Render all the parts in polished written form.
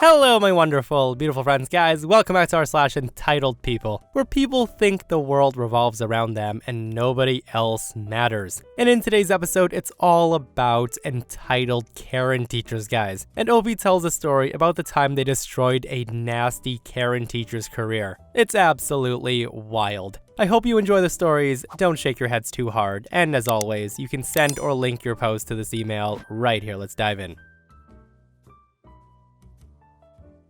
Hello, my wonderful, beautiful friends, guys. Welcome back to r/EntitledPeople, where people think the world revolves around them and nobody else matters. And in today's episode, it's all about entitled Karen teachers, guys. And Opie tells a story about the time they destroyed a nasty Karen teacher's career. It's absolutely wild. I hope you enjoy the stories, don't shake your heads too hard, and as always, you can send or link your post to this email right here. Let's dive in.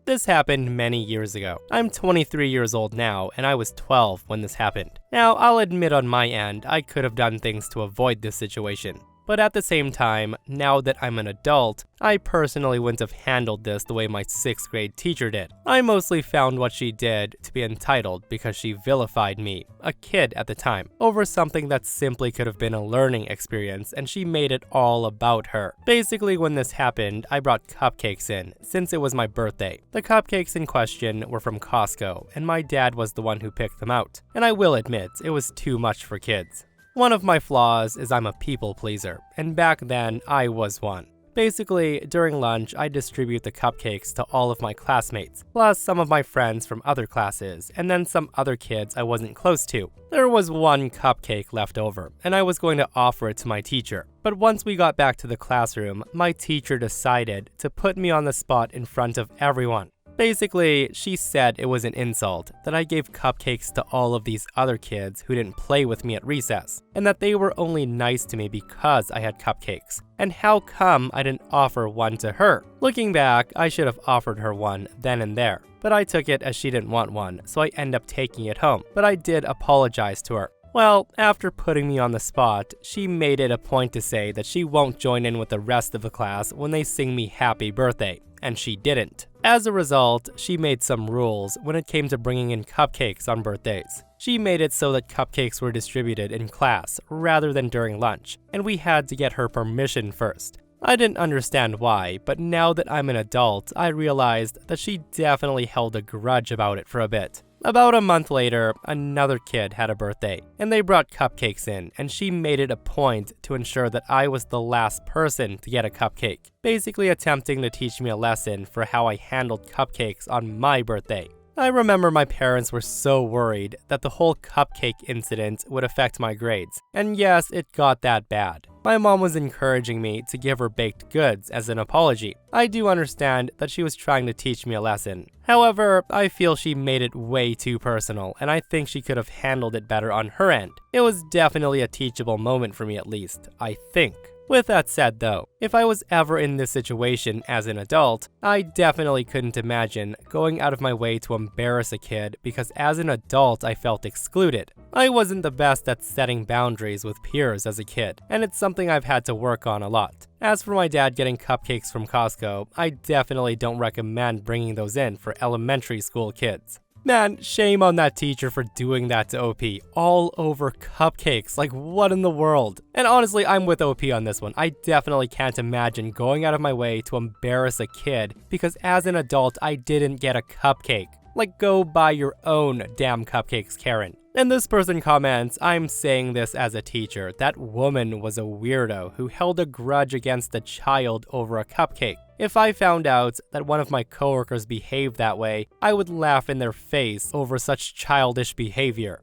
This happened many years ago. I'm 23 years old now, and I was 12 when this happened. Now, I'll admit on my end, I could have done things to avoid this situation. But at the same time, now that I'm an adult, I personally wouldn't have handled this the way my 6th grade teacher did. I mostly found what she did to be entitled because she vilified me, a kid at the time, over something that simply could have been a learning experience, and she made it all about her. Basically, when this happened, I brought cupcakes in, since it was my birthday. The cupcakes in question were from Costco, and my dad was the one who picked them out. And I will admit, it was too much for kids. One of my flaws is I'm a people pleaser, and back then, I was one. Basically, during lunch, I distribute the cupcakes to all of my classmates, plus some of my friends from other classes, and then some other kids I wasn't close to. There was one cupcake left over, and I was going to offer it to my teacher. But once we got back to the classroom, my teacher decided to put me on the spot in front of everyone. Basically, she said it was an insult that I gave cupcakes to all of these other kids who didn't play with me at recess, and that they were only nice to me because I had cupcakes. And how come I didn't offer one to her? Looking back, I should have offered her one then and there, but I took it as she didn't want one, so I ended up taking it home. But I did apologize to her. Well, after putting me on the spot, she made it a point to say that she won't join in with the rest of the class when they sing me happy birthday, and she didn't. As a result, she made some rules when it came to bringing in cupcakes on birthdays. She made it so that cupcakes were distributed in class rather than during lunch, and we had to get her permission first. I didn't understand why, but now that I'm an adult, I realized that she definitely held a grudge about it for a bit. About a month later, another kid had a birthday, and they brought cupcakes in, and she made it a point to ensure that I was the last person to get a cupcake, basically attempting to teach me a lesson for how I handled cupcakes on my birthday. I remember my parents were so worried that the whole cupcake incident would affect my grades, and yes, it got that bad. My mom was encouraging me to give her baked goods as an apology. I do understand that she was trying to teach me a lesson. However, I feel she made it way too personal, and I think she could have handled it better on her end. It was definitely a teachable moment for me, at least, I think. With that said though, if I was ever in this situation as an adult, I definitely couldn't imagine going out of my way to embarrass a kid because as an adult I felt excluded. I wasn't the best at setting boundaries with peers as a kid, and it's something I've had to work on a lot. As for my dad getting cupcakes from Costco, I definitely don't recommend bringing those in for elementary school kids. Man, shame on that teacher for doing that to OP, all over cupcakes, like what in the world? And honestly, I'm with OP on this one. I definitely can't imagine going out of my way to embarrass a kid because as an adult, I didn't get a cupcake. Like, go buy your own damn cupcakes, Karen. And this person comments, I'm saying this as a teacher. That woman was a weirdo who held a grudge against a child over a cupcake. If I found out that one of my coworkers behaved that way, I would laugh in their face over such childish behavior.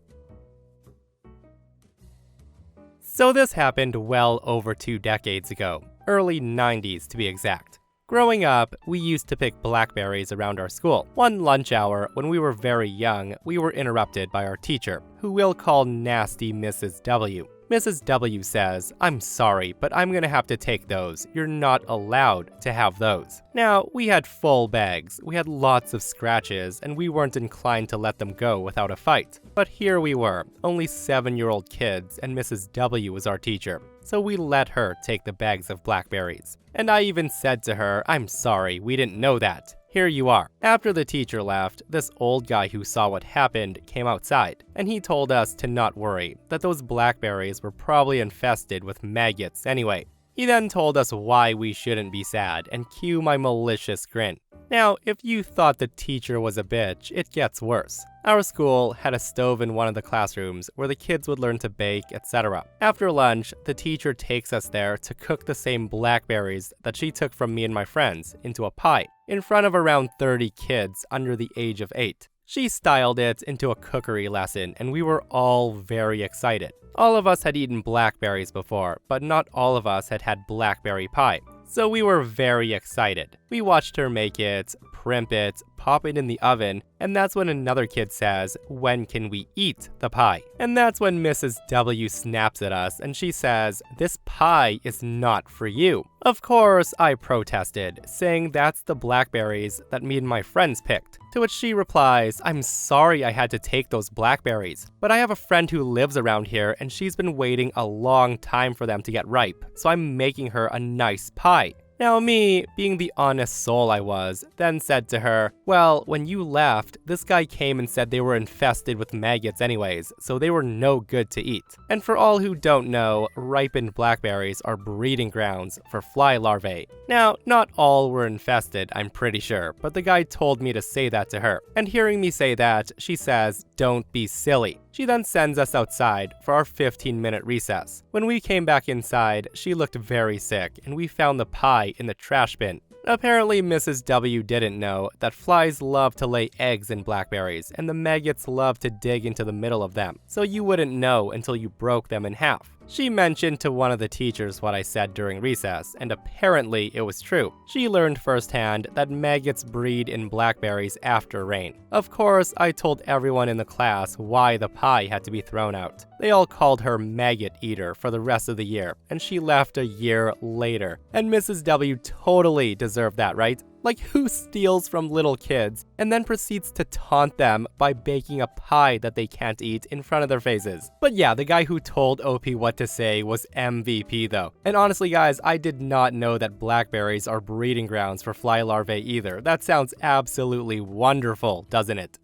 So this happened well over 2 decades ago, early 90s to be exact. Growing up, we used to pick blackberries around our school. One lunch hour, when we were very young, we were interrupted by our teacher, who we'll call Nasty Mrs. W. Mrs. W says, I'm sorry, but I'm gonna have to take those. You're not allowed to have those. Now, we had full bags, we had lots of scratches, and we weren't inclined to let them go without a fight. But here we were, only 7-year-old kids, and Mrs. W was our teacher. So we let her take the bags of blackberries. And I even said to her, I'm sorry, we didn't know that. Here you are. After the teacher left, this old guy who saw what happened came outside, and he told us to not worry, that those blackberries were probably infested with maggots anyway. He then told us why we shouldn't be sad, and cue my malicious grin. Now, if you thought the teacher was a bitch, it gets worse. Our school had a stove in one of the classrooms where the kids would learn to bake, etc. After lunch, the teacher takes us there to cook the same blackberries that she took from me and my friends into a pie, in front of around 30 kids under the age of 8. She styled it into a cookery lesson, and we were all very excited. All of us had eaten blackberries before, but not all of us had had blackberry pie. So we were very excited. We watched her make it, primp it, pop it in the oven, and that's when another kid says, "When can we eat the pie?" And that's when Mrs. W snaps at us and she says, "This pie is not for you." Of course, I protested, saying that's the blackberries that me and my friends picked. To which she replies, "I'm sorry I had to take those blackberries, but I have a friend who lives around here and she's been waiting a long time for them to get ripe, so I'm making her a nice pie." Now me, being the honest soul I was, then said to her, "Well, when you left, this guy came and said they were infested with maggots anyways, so they were no good to eat." And for all who don't know, ripened blackberries are breeding grounds for fly larvae. Now, not all were infested, I'm pretty sure, but the guy told me to say that to her. And hearing me say that, she says, "Don't be silly." She then sends us outside for our 15-minute recess. When we came back inside, she looked very sick, and we found the pie in the trash bin. Apparently, Mrs. W didn't know that flies love to lay eggs in blackberries, and the maggots love to dig into the middle of them, so you wouldn't know until you broke them in half. She mentioned to one of the teachers what I said during recess, and apparently it was true. She learned firsthand that maggots breed in blackberries after rain. Of course, I told everyone in the class why the pie had to be thrown out. They all called her maggot eater for the rest of the year, and she left a year later. And Mrs. W totally deserved that, right? Like, who steals from little kids and then proceeds to taunt them by baking a pie that they can't eat in front of their faces? But yeah, the guy who told OP what to say was MVP though. And honestly guys, I did not know that blackberries are breeding grounds for fly larvae either. That sounds absolutely wonderful, doesn't it?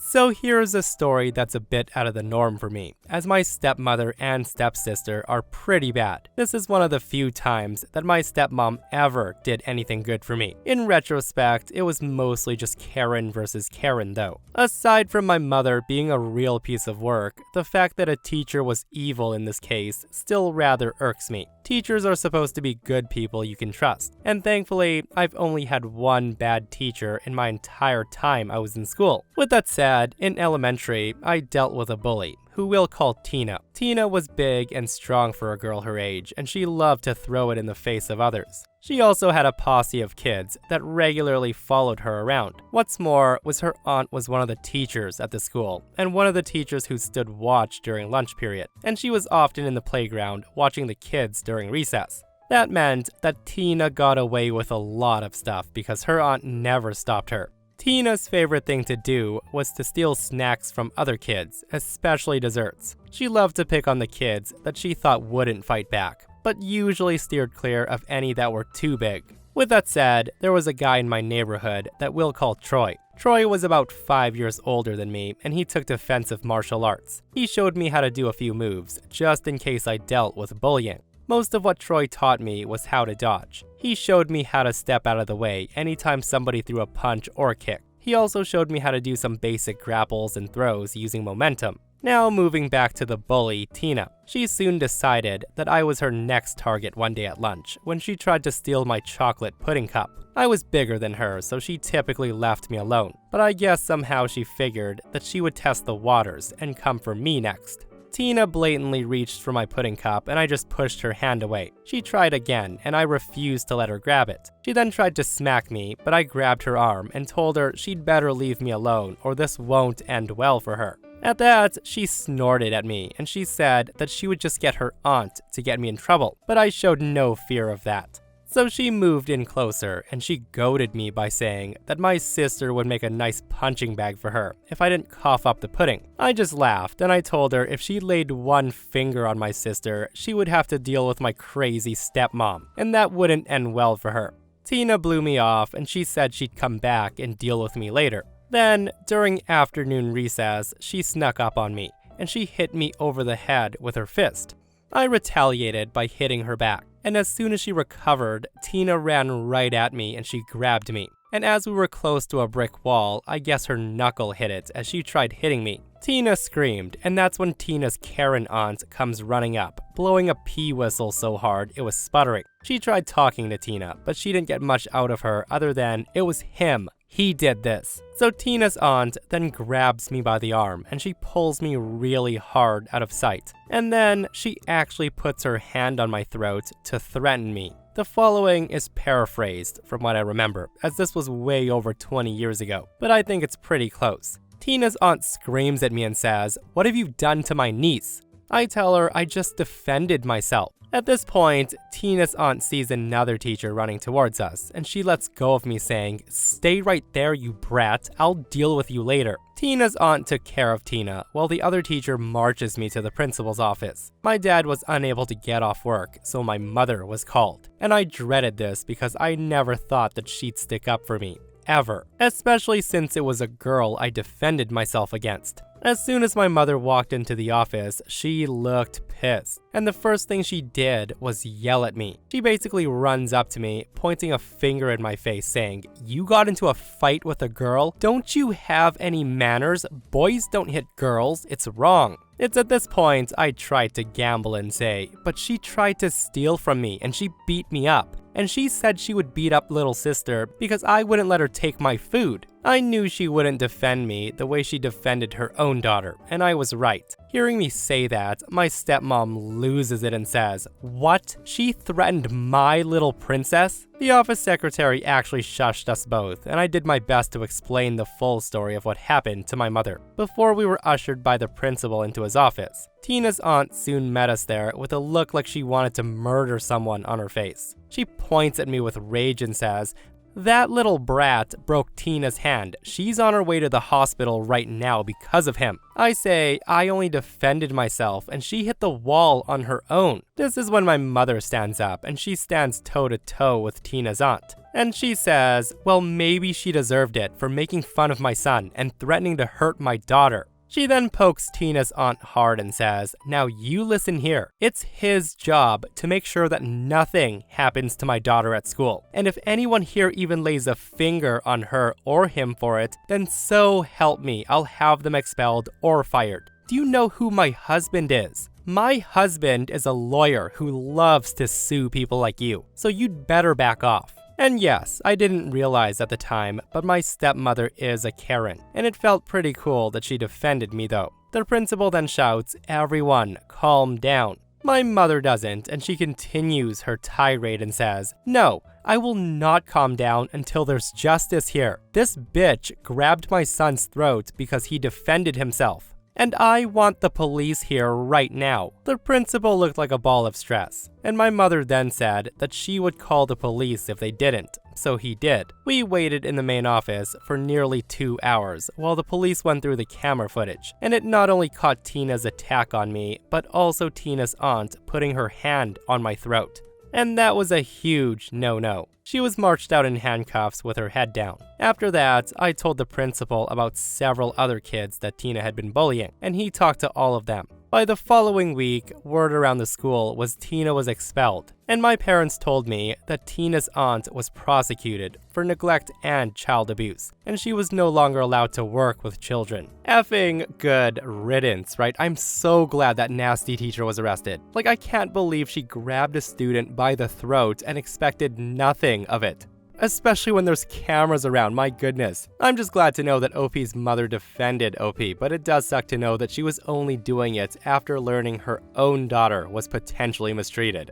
So here's a story that's a bit out of the norm for me, as my stepmother and stepsister are pretty bad. This is one of the few times that my stepmom ever did anything good for me. In retrospect, it was mostly just Karen versus Karen though. Aside from my mother being a real piece of work, the fact that a teacher was evil in this case still rather irks me. Teachers are supposed to be good people you can trust, and thankfully, I've only had one bad teacher in my entire time I was in school. With that said, in elementary, I dealt with a bully, who we'll call Tina. Tina was big and strong for a girl her age, and she loved to throw it in the face of others. She also had a posse of kids that regularly followed her around. What's more was her aunt was one of the teachers at the school, and one of the teachers who stood watch during lunch period, and she was often in the playground watching the kids during recess. That meant that Tina got away with a lot of stuff because her aunt never stopped her. Tina's favorite thing to do was to steal snacks from other kids, especially desserts. She loved to pick on the kids that she thought wouldn't fight back, but usually steered clear of any that were too big. With that said, there was a guy in my neighborhood that we'll call Troy. Troy was about 5 years older than me, and he took defensive martial arts. He showed me how to do a few moves, just in case I dealt with bullying. Most of what Troy taught me was how to dodge. He showed me how to step out of the way anytime somebody threw a punch or a kick. He also showed me how to do some basic grapples and throws using momentum. Now moving back to the bully, Tina. She soon decided that I was her next target one day at lunch when she tried to steal my chocolate pudding cup. I was bigger than her, so she typically left me alone, but I guess somehow she figured that she would test the waters and come for me next. Tina blatantly reached for my pudding cup and I just pushed her hand away. She tried again and I refused to let her grab it. She then tried to smack me, but I grabbed her arm and told her she'd better leave me alone or this won't end well for her. At that, she snorted at me and she said that she would just get her aunt to get me in trouble, but I showed no fear of that. So she moved in closer and she goaded me by saying that my sister would make a nice punching bag for her if I didn't cough up the pudding. I just laughed and I told her if she laid one finger on my sister, she would have to deal with my crazy stepmom, and that wouldn't end well for her. Tina blew me off and she said she'd come back and deal with me later. Then, during afternoon recess, she snuck up on me, and she hit me over the head with her fist. I retaliated by hitting her back, and as soon as she recovered, Tina ran right at me and she grabbed me. And as we were close to a brick wall, I guess her knuckle hit it as she tried hitting me. Tina screamed, and that's when Tina's Karen aunt comes running up, blowing a pee whistle so hard it was sputtering. She tried talking to Tina, but she didn't get much out of her other than, it was him. He did this. So Tina's aunt then grabs me by the arm and she pulls me really hard out of sight. And then she actually puts her hand on my throat to threaten me. The following is paraphrased from what I remember, as this was way over 20 years ago, but I think it's pretty close. Tina's aunt screams at me and says, "What have you done to my niece?" I tell her I just defended myself. At this point, Tina's aunt sees another teacher running towards us, and she lets go of me saying, "Stay right there, you brat, I'll deal with you later." Tina's aunt took care of Tina, while the other teacher marches me to the principal's office. My dad was unable to get off work, so my mother was called. And I dreaded this because I never thought that she'd stick up for me. Ever. Especially since it was a girl I defended myself against. As soon as my mother walked into the office, she looked pissed. And the first thing she did was yell at me. She basically runs up to me, pointing a finger in my face saying, "You got into a fight with a girl? Don't you have any manners? Boys don't hit girls, it's wrong." It's at this point I tried to gamble and say, "But she tried to steal from me and she beat me up. And she said she would beat up little sister because I wouldn't let her take my food." I knew she wouldn't defend me the way she defended her own daughter, and I was right. Hearing me say that, my stepmom loses it and says, "What? She threatened my little princess?" The office secretary actually shushed us both, and I did my best to explain the full story of what happened to my mother, before we were ushered by the principal into his office. Tina's aunt soon met us there with a look like she wanted to murder someone on her face. She points at me with rage and says, "That little brat broke Tina's hand. She's on her way to the hospital right now because of him." I say, I only defended myself and she hit the wall on her own. This is when my mother stands up and she stands toe to toe with Tina's aunt. And she says, well, maybe she deserved it for making fun of my son and threatening to hurt my daughter. She then pokes Tina's aunt hard and says, "Now you listen here. It's his job to make sure that nothing happens to my daughter at school. And if anyone here even lays a finger on her or him for it, then so help me, I'll have them expelled or fired. Do you know who my husband is? My husband is a lawyer who loves to sue people like you, so you'd better back off." And yes, I didn't realize at the time, but my stepmother is a Karen, and it felt pretty cool that she defended me though. The principal then shouts, "Everyone, calm down." My mother doesn't, and she continues her tirade and says, "No, I will not calm down until there's justice here. This bitch grabbed my son's throat because he defended himself. And I want the police here right now." The principal looked like a ball of stress, and my mother then said that she would call the police if they didn't, so he did. We waited in the main office for nearly 2 hours while the police went through the camera footage, and it not only caught Tina's attack on me, but also Tina's aunt putting her hand on my throat. And that was a huge no-no. She was marched out in handcuffs with her head down. After that, I told the principal about several other kids that Tina had been bullying, and he talked to all of them. By the following week, word around the school was Tina was expelled, and my parents told me that Tina's aunt was prosecuted for neglect and child abuse, and she was no longer allowed to work with children. Effing good riddance, right? I'm so glad that nasty teacher was arrested. Like, I can't believe she grabbed a student by the throat and expected nothing of it. Especially when there's cameras around, my goodness. I'm just glad to know that OP's mother defended OP, but it does suck to know that she was only doing it after learning her own daughter was potentially mistreated.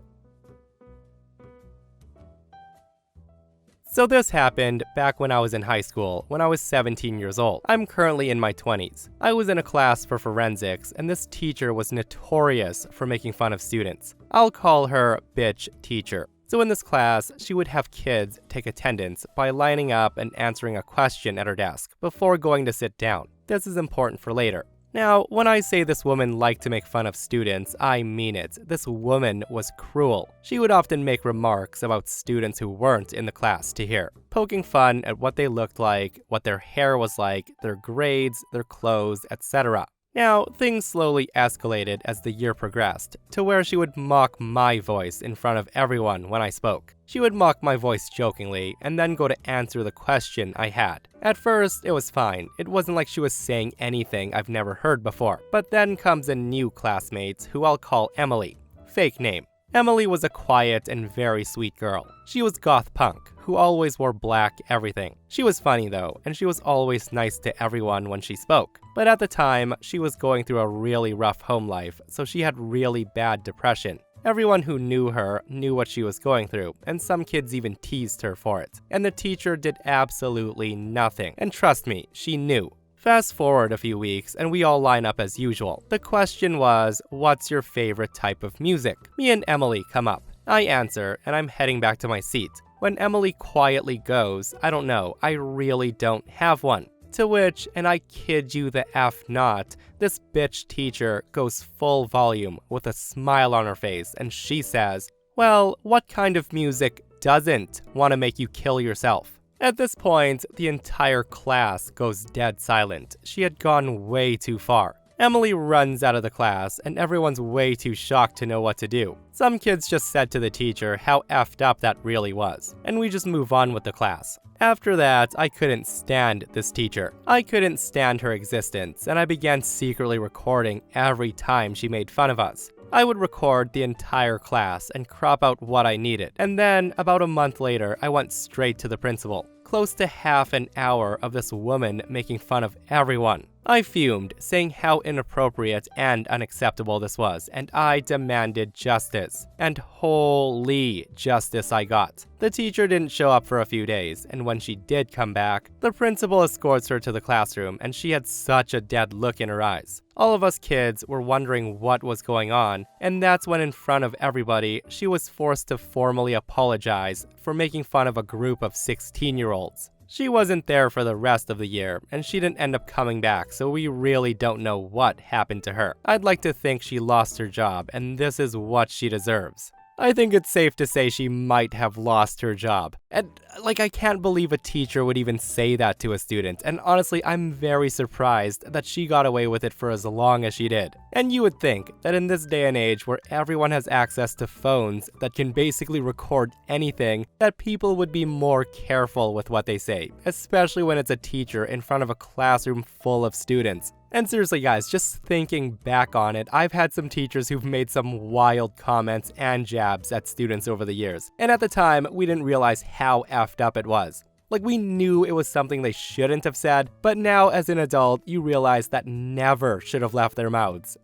So this happened back when I was in high school, when I was 17 years old. I'm currently in my 20s. I was in a class for forensics, and this teacher was notorious for making fun of students. I'll call her Bitch Teacher. So in this class, she would have kids take attendance by lining up and answering a question at her desk before going to sit down. This is important for later. Now, when I say this woman liked to make fun of students, I mean it. This woman was cruel. She would often make remarks about students who weren't in the class to hear, poking fun at what they looked like, what their hair was like, their grades, their clothes, etc. Now, things slowly escalated as the year progressed, to where she would mock my voice in front of everyone when I spoke. She would mock my voice jokingly, and then go to answer the question I had. At first, it was fine. It wasn't like she was saying anything I've never heard before. But then comes a new classmate, who I'll call Emily. Fake name. Emily was a quiet and very sweet girl. She was goth punk, who always wore black everything. She was funny though, and she was always nice to everyone when she spoke. But at the time, she was going through a really rough home life, so she had really bad depression. Everyone who knew her knew what she was going through, and some kids even teased her for it. And the teacher did absolutely nothing. And trust me, she knew. Fast forward a few weeks, and we all line up as usual. The question was, what's your favorite type of music? Me and Emily come up. I answer, and I'm heading back to my seat. When Emily quietly goes, I don't know, I really don't have one. To which, and I kid you the F not, this bitch teacher goes full volume with a smile on her face, and she says, well, what kind of music doesn't want to make you kill yourself? At this point, the entire class goes dead silent. She had gone way too far. Emily runs out of the class, and everyone's way too shocked to know what to do. Some kids just said to the teacher how effed up that really was, and we just move on with the class. After that, I couldn't stand this teacher. I couldn't stand her existence, and I began secretly recording every time she made fun of us. I would record the entire class and crop out what I needed. And then, about a month later, I went straight to the principal. Close to half an hour of this woman making fun of everyone. I fumed, saying how inappropriate and unacceptable this was, and I demanded justice. And holy justice I got. The teacher didn't show up for a few days, and when she did come back, the principal escorts her to the classroom, and she had such a dead look in her eyes. All of us kids were wondering what was going on, and that's when in front of everybody, she was forced to formally apologize for making fun of a group of 16-year-olds. She wasn't there for the rest of the year, and she didn't end up coming back, so we really don't know what happened to her. I'd like to think she lost her job, and this is what she deserves. I think it's safe to say she might have lost her job. And, I can't believe a teacher would even say that to a student, and honestly, I'm very surprised that she got away with it for as long as she did. And you would think that in this day and age where everyone has access to phones that can basically record anything, that people would be more careful with what they say, especially when it's a teacher in front of a classroom full of students. And seriously guys, just thinking back on it, I've had some teachers who've made some wild comments and jabs at students over the years. And at the time, we didn't realize how effed up it was. We knew it was something they shouldn't have said, but now as an adult, you realize that never should have left their mouths.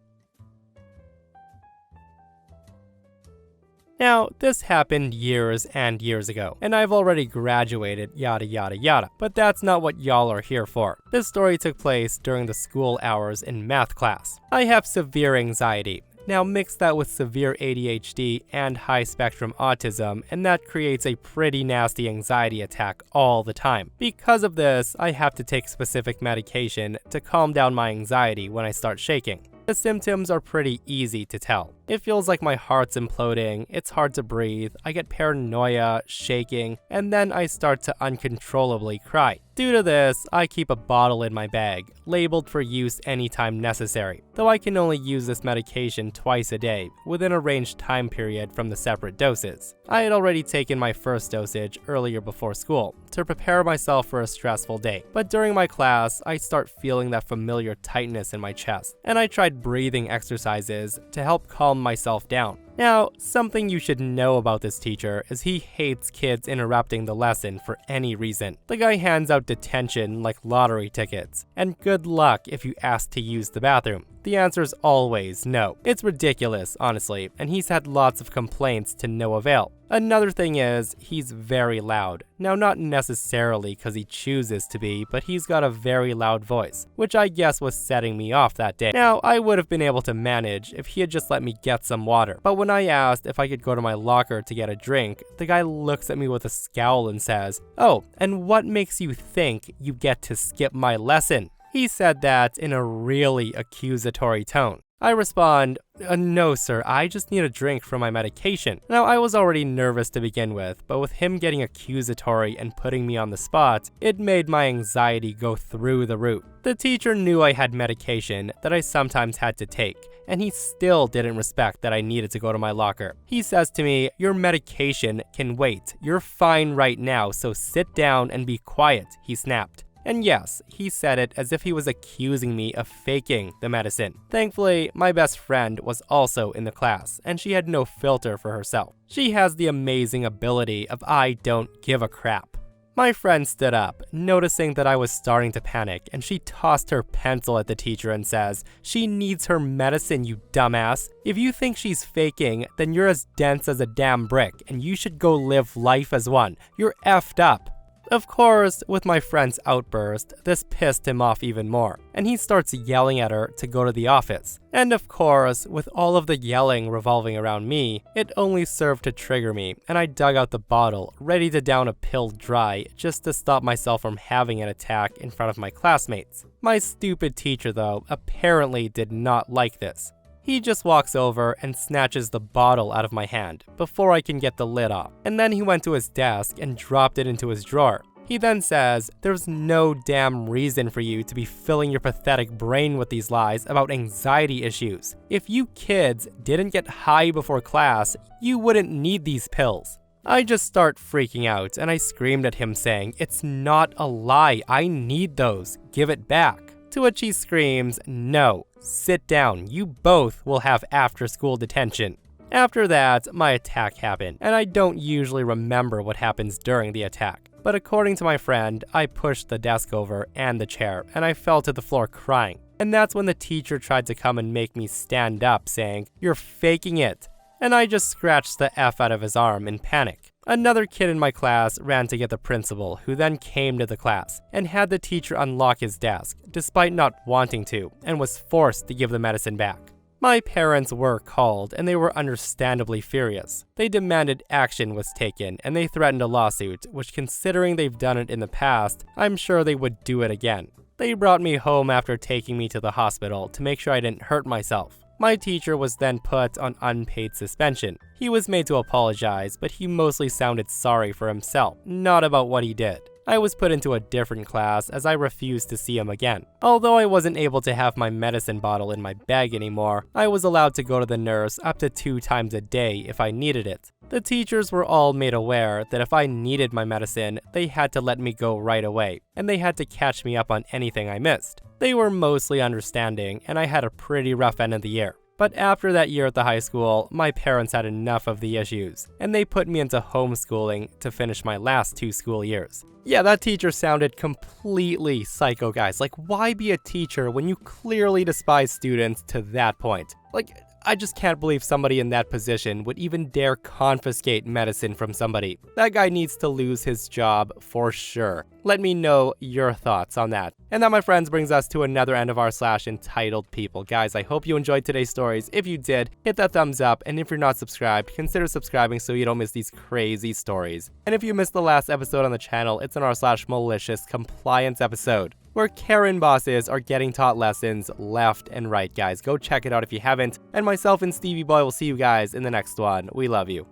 Now, this happened years and years ago, and I've already graduated, yada yada yada, but that's not what y'all are here for. This story took place during the school hours in math class. I have severe anxiety. Now mix that with severe ADHD and high-spectrum autism, and that creates a pretty nasty anxiety attack all the time. Because of this, I have to take specific medication to calm down my anxiety when I start shaking. The symptoms are pretty easy to tell. It feels like my heart's imploding, it's hard to breathe, I get paranoia, shaking, and then I start to uncontrollably cry. Due to this, I keep a bottle in my bag, labeled for use anytime necessary, though I can only use this medication twice a day, within a ranged time period from the separate doses. I had already taken my first dosage earlier before school, to prepare myself for a stressful day, but during my class, I start feeling that familiar tightness in my chest, and I tried breathing exercises to help calm myself down. Now, something you should know about this teacher is he hates kids interrupting the lesson for any reason. The guy hands out detention like lottery tickets, and good luck if you ask to use the bathroom. The answer is always no. It's ridiculous, honestly, and he's had lots of complaints to no avail. Another thing is, he's very loud. Now, not necessarily because he chooses to be, but he's got a very loud voice, which I guess was setting me off that day. Now, I would have been able to manage if he had just let me get some water, but when I asked if I could go to my locker to get a drink, the guy looks at me with a scowl and says, "Oh, and what makes you think you get to skip my lesson?" He said that in a really accusatory tone. I respond, no sir, I just need a drink from my medication. Now I was already nervous to begin with, but with him getting accusatory and putting me on the spot, it made my anxiety go through the roof. The teacher knew I had medication that I sometimes had to take, and he still didn't respect that I needed to go to my locker. He says to me, your medication can wait, you're fine right now, so sit down and be quiet, he snapped. And yes, he said it as if he was accusing me of faking the medicine. Thankfully, my best friend was also in the class, and she had no filter for herself. She has the amazing ability of I don't give a crap. My friend stood up, noticing that I was starting to panic, and she tossed her pencil at the teacher and says, she needs her medicine, you dumbass. If you think she's faking, then you're as dense as a damn brick, and you should go live life as one. You're effed up. Of course, with my friend's outburst, this pissed him off even more, and he starts yelling at her to go to the office. And of course, with all of the yelling revolving around me, it only served to trigger me, and I dug out the bottle, ready to down a pill dry, just to stop myself from having an attack in front of my classmates. My stupid teacher, though, apparently did not like this. He just walks over and snatches the bottle out of my hand before I can get the lid off, and then he went to his desk and dropped it into his drawer. He then says, there's no damn reason for you to be filling your pathetic brain with these lies about anxiety issues. If you kids didn't get high before class, you wouldn't need these pills. I just start freaking out and I screamed at him saying, it's not a lie, I need those, give it back. To which he screams, no, sit down, you both will have after-school detention. After that, my attack happened, and I don't usually remember what happens during the attack. But according to my friend, I pushed the desk over and the chair, and I fell to the floor crying. And that's when the teacher tried to come and make me stand up, saying, you're faking it. And I just scratched the F out of his arm in panic. Another kid in my class ran to get the principal, who then came to the class and had the teacher unlock his desk, despite not wanting to, and was forced to give the medicine back. My parents were called, and they were understandably furious. They demanded action was taken, and they threatened a lawsuit, which, considering they've done it in the past, I'm sure they would do it again. They brought me home after taking me to the hospital to make sure I didn't hurt myself. My teacher was then put on unpaid suspension. He was made to apologize, but he mostly sounded sorry for himself, not about what he did. I was put into a different class as I refused to see him again. Although I wasn't able to have my medicine bottle in my bag anymore, I was allowed to go to the nurse up to 2 times a day if I needed it. The teachers were all made aware that if I needed my medicine, they had to let me go right away, and they had to catch me up on anything I missed. They were mostly understanding, and I had a pretty rough end of the year. But after that year at the high school, my parents had enough of the issues, and they put me into homeschooling to finish my last 2 school years. Yeah, that teacher sounded completely psycho, guys. Like, why be a teacher when you clearly despise students to that point? Like, I just can't believe somebody in that position would even dare confiscate medicine from somebody. That guy needs to lose his job for sure. Let me know your thoughts on that. And that, my friends, brings us to another end of our /entitled people. Guys, I hope you enjoyed today's stories. If you did, hit that thumbs up. And if you're not subscribed, consider subscribing so you don't miss these crazy stories. And if you missed the last episode on the channel, it's in our /malicious compliance episode, where Karen bosses are getting taught lessons left and right, guys. Go check it out if you haven't. And myself and Stevie Boy will see you guys in the next one. We love you.